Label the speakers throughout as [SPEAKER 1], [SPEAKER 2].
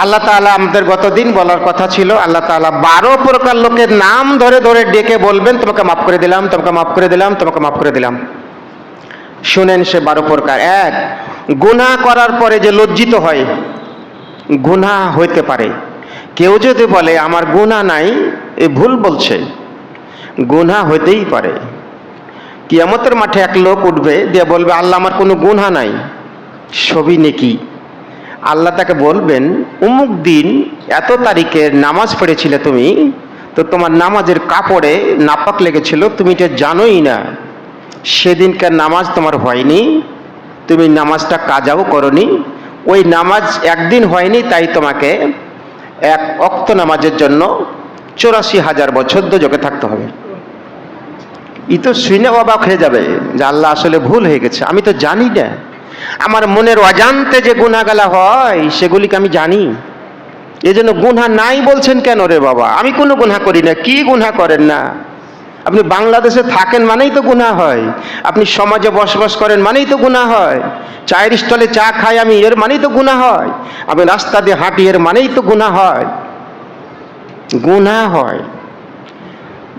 [SPEAKER 1] আল্লাহ তাআলা আমাদের গতদিন বলার কথা ছিল, আল্লাহ তাআলা 12 প্রকার লোকের নাম ধরে ধরে ডেকে বলবেন তোমাকে মাফ করে দিলাম, তোমাকে মাফ করে দিলাম, তোমাকে মাফ করে দিলাম। শুনেন সে 12 প্রকার। এক, গুনাহ করার পরে যে লজ্জিত হয়, গুনাহ হইতে পারে। কেউ যদি বলে আমার গুনাহ নাই, এ ভুল বলছে, গুনাহ হইতেই পারে। কিয়ামতের মাঠে এক লোক উঠবে দিয়ে বলবে আল্লাহ আমার কোনো গুনাহ নাই, সবই নেকি। আল্লাহ তাকে বলবেন অমুক দিন এত তারিখের নামাজ পড়েছিলে তুমি, তো তোমার নামাজের কাপড়ে নাপাক লেগেছিল, তুমি এটা জানোই না। সেদিনকার নামাজ তোমার হয়নি, তুমি নামাজটা কাজাও করনি, ওই নামাজ একদিন হয়নি, তাই তোমাকে এক ওয়াক্ত নামাজের জন্য 84,000 বছর দোজখে থাকতে হবে। ই তো শুনে অবাক হয়ে যাবে যে আল্লাহ আসলে ভুল হয়ে গেছে, আমি তো জানি না, আমার মনের অজান্তে যে গুনাহগালা হয় সেগুলিকে আমি জানি। এজন্য গুনাহ নাই বলছেন কেন রে বাবা? আমি কোনো গুনাহ করি না। কি গুনাহ করেন না? আপনি বাংলাদেশে থাকেন মানেই তো গুনাহ হয়, আপনি সমাজে বসবাস করেন মানেই তো গুনাহ হয়, চায়ের স্টলে চা খাই আমি এর মানেই তো গুনাহ হয়, আমি রাস্তা দিয়ে হাঁটি এর মানেই তো গুনাহ হয়। গুনাহ হয়,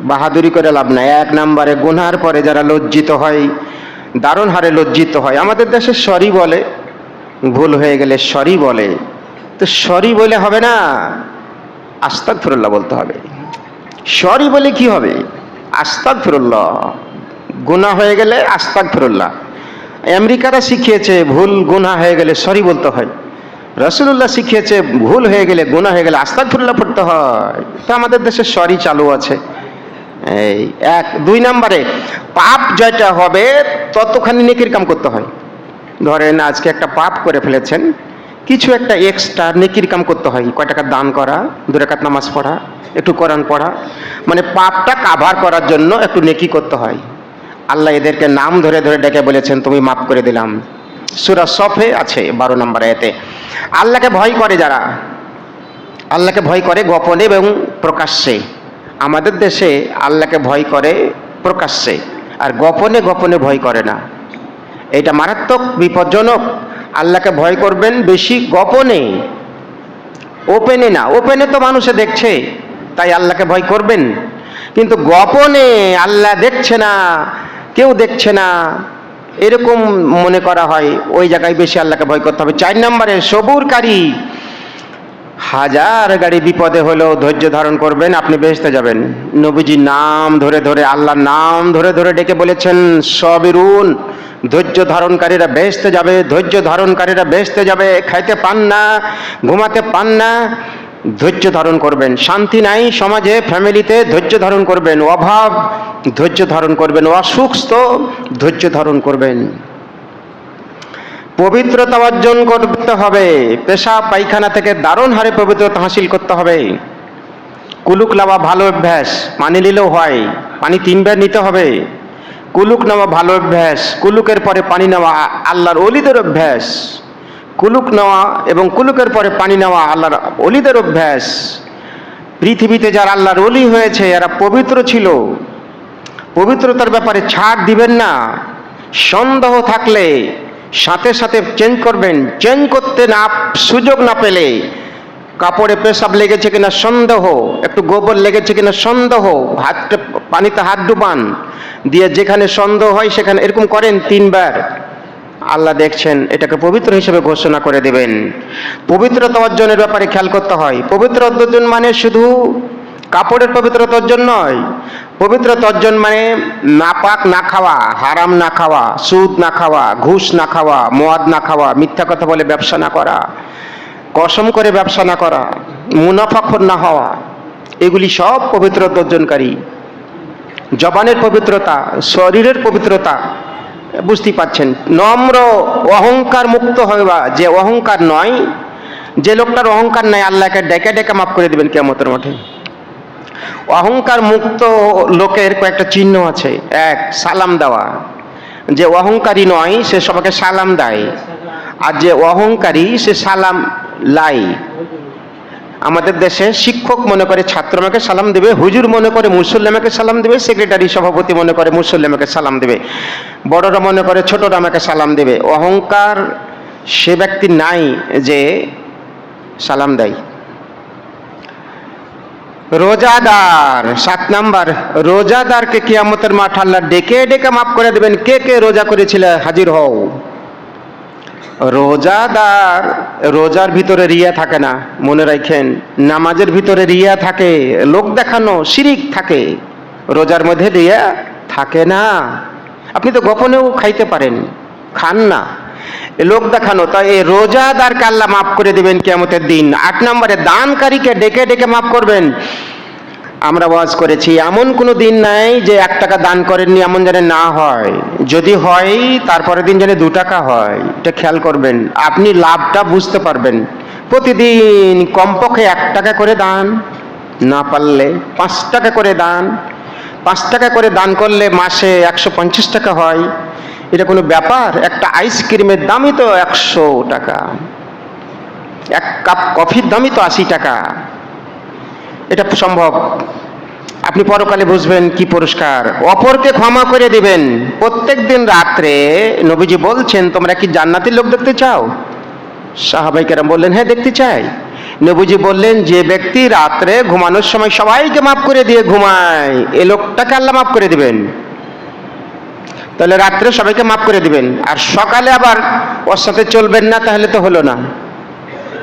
[SPEAKER 1] বাহাদুরি করে লাভ নাই। এক নম্বরে গুনার পরে যারা লজ্জিত হয়, দারুণ হারে লজ্জিত হয়। আমাদের দেশে সরি বলে, ভুল হয়ে গেলে সরি বলে, তো সরি বলে হবে না, আস্তাগফিরুল্লাহ বলতে হবে। সরি বলে কি হবে? আস্তাগফিরুল্লাহ। গুনাহ হয়ে গেলে আস্তাগফিরুল্লাহ। আমেরিকারা শিখিয়েছে ভুল গুনাহ হয়ে গেলে সরি বলতে হয়, রাসূলুল্লাহ শিখিয়েছে ভুল হয়ে গেলে গুনাহ হয়ে গেলে আস্তাগফিরুল্লাহ পড়তে হয়। তো আমাদের দেশে সরি চালু আছে। এই এক। দুই নম্বরে পাপ যেটা হবে ততখানি নেকির কাম করতে হয়। ধরেন আজকে একটা পাপ করে ফেলেছেন, কিছু একটা এক্সট্রা নেকির কাম করতে হয়। কয় টাকা দান করা, 2 রাকাত নামাজ পড়া, একটু কোরআন পড়া, মানে পাপটা কাভার করার জন্য একটু নেকি করতে হয়। আল্লাহ এদেরকে নাম ধরে ধরে ডেকে বলেছেন তুমি মাফ করে দিলাম। সূরা সফে আছে 12 নম্বর আয়াতে। আল্লাহকে ভয় করে যারা, আল্লাহকে ভয় করে গোপনে এবং প্রকাশ্যে। আমাদের দেশে আল্লাহকে ভয় করে প্রকাশ্যে, আর গোপনে গোপনে ভয় করে না। এটা মারাত্মক বিপজ্জনক। আল্লাহকে ভয় করবেন বেশি গোপনে, ওপেনে না। ওপেনে তো মানুষে দেখছে তাই আল্লাহকে ভয় করবেন, কিন্তু গোপনে আল্লাহ দেখছে না, কেউ দেখছে না, এরকম মনে করা হয়, ওই জায়গায় বেশি আল্লাহকে ভয় করতে হবে। 4 নম্বরে সবুরকারী। হাজার গাড়ি বিপদে হলেও ধৈর্য ধারণ করবেন, আপনি বেহেশতে যাবেন। নবীজি নাম ধরে ধরে, আল্লাহর নাম ধরে ধরে ডেকে বলেছেন সবিরুন, ধৈর্য ধারণকারীরা বেহেশতে যাবে, ধৈর্য ধারণকারীরা বেহেশতে যাবে। খাইতে পান না, ঘুমাতে পান না, ধৈর্য ধারণ করবেন। শান্তি নাই সমাজে, ফ্যামিলিতে, ধৈর্য ধারণ করবেন। অভাব, ধৈর্য ধারণ করবেন। অসুস্থ, ধৈর্য ধারণ করবেন। পবিত্রতা অর্জন করতে হবে, পেশাব পায়খানা থেকে দারুণ হারে পবিত্রতা হাসিল করতে হবে। কুলুক নেওয়া ভালো অভ্যাস, পানি নিলেও হয়, পানি 3 বার নিতে হবে। কুলুক নেওয়া ভালো অভ্যাস, কুলুকের পরে পানি নেওয়া আল্লাহর ওলিদের অভ্যাস। কুলুক নেওয়া এবং কুলুকের পরে পানি নেওয়া আল্লাহর ওলিদের অভ্যাস। পৃথিবীতে যারা আল্লাহর ওলি হয়েছে এরা পবিত্র ছিল, পবিত্রতার ব্যাপারে ছাড় দিবেন না। সন্দেহ থাকলে সাথে সাথে চেঞ্জ করবেন। চেঞ্জ করতে না সুযোগ না পেলে, কাপড়ে পেশাব লেগেছে কিনা সন্দেহ, একটু গোবর লেগেছে কিনা সন্দেহ, হাতটা পানিতে হাত ডুবান, দিয়ে যেখানে সন্দেহ হয় সেখানে এরকম করেন 3 বার। আল্লাহ দেখছেন, এটাকে পবিত্র হিসেবে ঘোষণা করে দেবেন। পবিত্রতা অর্জনের ব্যাপারে খেয়াল করতে হয়। পবিত্র অর্জন মানে শুধু কাপড়ের পবিত্রতা অর্জন নয়। পবিত্রতা অর্জন মানে নাপাক না খাওয়া, হারাম না খাওয়া, সুদ না খাওয়া, ঘুষ না খাওয়া, মদ না খাওয়া, মিথ্যা কথা বলে ব্যবসা না করা, কসম করে ব্যবসা না করা, মুনাফাখোর না হওয়া, এগুলি সব পবিত্রতা অর্জনকারী। জবানের পবিত্রতা, শরীরের পবিত্রতা, বুঝতে পাচ্ছেন। নম্র, অহংকার মুক্ত হওয়া, যে অহংকার নয়, যে লোকটার অহংকার নাই আল্লাহকে ডেকে ডেকে মাফ করে দিবেন কিয়ামতের মাঠে। অহংকার মুক্ত লোকের কয়েকটা চিহ্ন আছে। এক, সালাম দেওয়া। যে অহংকারী নয় সে সবাইকে সালাম দেয়, আর যে অহংকারী সে সালাম লাই। আমাদের দেশে শিক্ষক মনে করে ছাত্র আমাকে সালাম দেবে, হুজুর মনে করে মুসল্লি আমাকে সালাম দেবে, সেক্রেটারি সভাপতি মনে করে মুসল্লি আমাকে সালাম দেবে, বড়রা মনে করে ছোটরা আমাকে সালাম দেবে। অহংকার সে ব্যক্তি নাই যে সালাম দেয়। রোজাদার 7 নাম্বার, রোজাদারকে কিয়ামতের মাঠ আল্লাহ ডেকে ডেকে মাফ করে দেবেন। কে কে রোজা করেছিলে হাজির হও। রোজাদার, রোজার ভিতরে রিয়া থাকে না, মনে রাখেন। নামাজের ভিতরে রিয়া থাকে, লোক দেখানো, শিরিক থাকে। রোজার মধ্যে রিয়া থাকে না। আপনি তো গোপনেও খাইতে পারেন, খান না, লোক দেখানো। তাই এই রোজাদারকে আল্লাহ মাফ করে দেবেন কিয়ামতের দিন। 8 নম্বরে দানকারীকে ডেকে ডেকে মাফ করবেন। আমরা ওয়াজ করেছি, এমন কোনো দিন নাই যে 1 টাকা দান করেননি, এমন যেন না হয়। যদি হয় তারপরের দিন যেন 2 টাকা হয়, এটা খেয়াল করবেন। আপনি লাভটা বুঝতে পারবেন। প্রতিদিন কমপক্ষে 1 টাকা করে দান, না পারলে 5 টাকা করে দান। 5 টাকা করে দান করলে মাসে 150 টাকা হয়। এটা কোনো ব্যাপার? একটা আইসক্রিমের দামই তো 100 টাকা, 1 কাপ কফির দামই তো 80 টাকা। এটা সম্ভব। আপনি পরকালে বুঝবেন কি পুরস্কার। অপরকে ক্ষমা করে দিবেন। প্রত্যেক দিন রাত্রে নবীজি বলছেন, তোমরা কি জান্নাতের লোক দেখতে চাও? সাহাবায়ে কেরাম বললেন, হ্যাঁ দেখতে চাই। নবীজি বললেন, যে ব্যক্তি রাত্রে ঘুমানোর সময় সবাইকে মাফ করে দিয়ে ঘুমায়, এ লোকটাকে আল্লাহ মাফ করে দিবেন। তাহলে রাত্রে সবাইকে মাফ করে দিবেন, আর সকালে আবার ওর সাথে চলবেন না, তাহলে তো হলো না।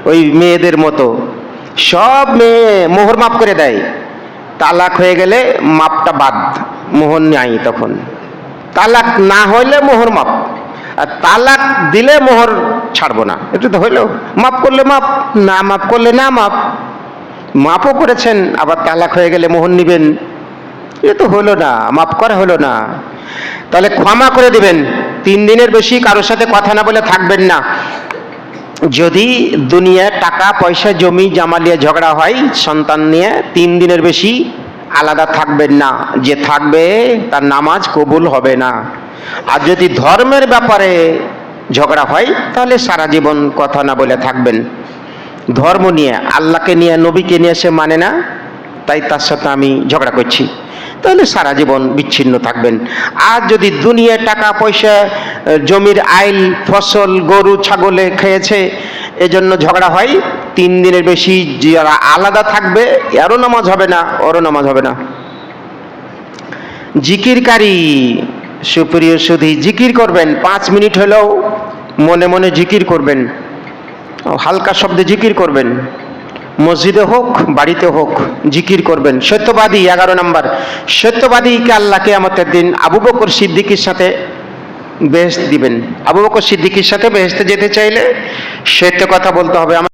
[SPEAKER 1] ওই মেয়েদের মতো সব মেয়ে মোহর মাফ করে দেয়, তালাক হয়ে গেলে মাপটা বাদ, মোহর নাই। তখন তালাক না হইলে মোহর মাপ, আর তালাক দিলে মোহর ছাড়বো না। এটা তো হইলো, মাফ করলে মাপ, না মাফ করলে না মাপ। মাপও করেছেন, আবার তালাক হয়ে গেলে মোহর নিবেন, এটা তো হলো না, মাফ করা হলো না। তাহলে ক্ষমা করে দিবেন। 3 দিনের বেশি কারোর সাথে কথা না বলে থাকবেন না। যদি দুনিয়ায় টাকা পয়সা জমি জামা নিয়ে ঝগড়া হয়, সন্তান নিয়ে, 3 দিনের বেশি আলাদা থাকবেন না। যে থাকবে তার নামাজ কবুল হবে না। আর যদি ধর্মের ব্যাপারে ঝগড়া হয়, তাহলে সারা জীবন কথা না বলে থাকবেন। ধর্ম নিয়ে, আল্লাহকে নিয়ে, নবীকে নিয়ে সে মানে না, তাই তার সাথে আমি ঝগড়া করছি, তাহলে সারা জীবন বিচ্ছিন্ন থাকবেন। আর যদি দুনিয়া টাকা পয়সা জমির আইল ফসল গরু ছাগলে খেয়েছে, এজন্য ঝগড়া হয়, 3 দিনের বেশি যারা আলাদা থাকবে, এরও নামাজ হবে না, ওরও নামাজ হবে না। জিকিরকারী, সুপ্রিয় সুধী, জিকির করবেন। 5 মিনিট হলেও মনে মনে জিকির করবেন, হালকা শব্দে জিকির করবেন। মসজিদে হোক বাড়িতে হোক জিকির করবেন। সত্যবাদী 11 নম্বর, সত্যবাদীকে আল্লাহ কিয়ামতের দিন আবু বকর সিদ্দিকীর সাথে বেহেশত দিবেন। আবু বকর সিদ্দিকীর সাথে বেহেশতে যেতে চাইলে সত্য কথা বলতে হবে।